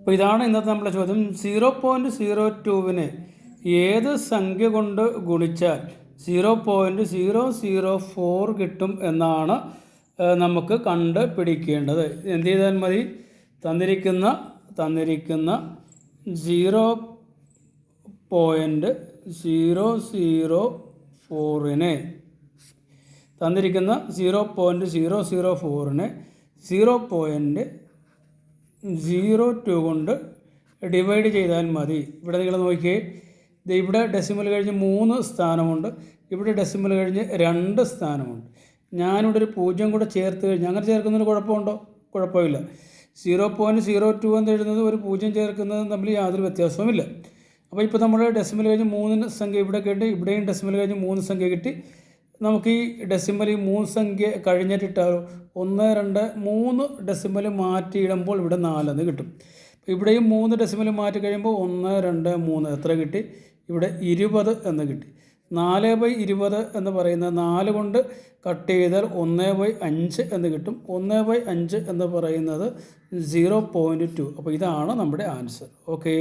അപ്പോൾ ഇതാണ് ഇന്നത്തെ നമ്മുടെ ചോദ്യം. 0.02വിനെ ഏത് സംഖ്യ കൊണ്ട് ഗുണിച്ചാൽ 0.004 കിട്ടും എന്നാണ് നമുക്ക് കണ്ടുപിടിക്കേണ്ടത്. എന്ത് ചെയ്താൽ മതി? തന്നിരിക്കുന്ന 0.004നെ തന്നിരിക്കുന്ന 0.004നെ 0.02 കൊണ്ട് ഡിവൈഡ് ചെയ്താൽ മതി. ഇവിടെ നിങ്ങൾ നോക്കിയേ, ഇവിടെ ഡെസിമൽ കഴിഞ്ഞ് 3 സ്ഥാനമുണ്ട്, ഇവിടെ ഡെസിമൽ കഴിഞ്ഞ് 2 സ്ഥാനമുണ്ട്. ഞാനിവിടെ ഒരു 0 കൂടെ ചേർത്ത് കഴിഞ്ഞാൽ, അങ്ങനെ ചേർക്കുന്നതിന് കുഴപ്പമുണ്ടോ? കുഴപ്പമില്ല. 0.02 എന്ന് എഴുതുന്നത് ഒരു 0 ചേർക്കുന്നതും തമ്മിൽ യാതൊരു വ്യത്യാസവുമില്ല. അപ്പോൾ ഇപ്പോൾ നമ്മൾ ഡെസിമൽ കഴിഞ്ഞ് 3 സംഖ്യ ഇവിടെ കിട്ടി, ഇവിടെയും ഡെസിമൽ കഴിഞ്ഞ് 3 സംഖ്യ കിട്ടി. നമുക്ക് ഈ ഡെസിമൽ 3 സംഖ്യ കഴിഞ്ഞിട്ടിട്ടാലോ 1, 2, 3 ഡെസിമൽ മാറ്റിയിടുമ്പോൾ ഇവിടെ 4 എന്ന് കിട്ടും. ഇവിടെയും 3 ഡെസിമൽ മാറ്റി കഴിയുമ്പോൾ 1, 2, 3 എത്ര കിട്ടി? ഇവിടെ 20 എന്ന് കിട്ടി. 4/20 എന്ന് പറയുന്നത് 4 കൊണ്ട് കട്ട് ചെയ്താൽ 1/5 എന്ന് കിട്ടും. 1/5 എന്ന് പറയുന്നത് 0.2. അപ്പോൾ ഇതാണ് നമ്മുടെ ആൻസർ. ഓക്കേ.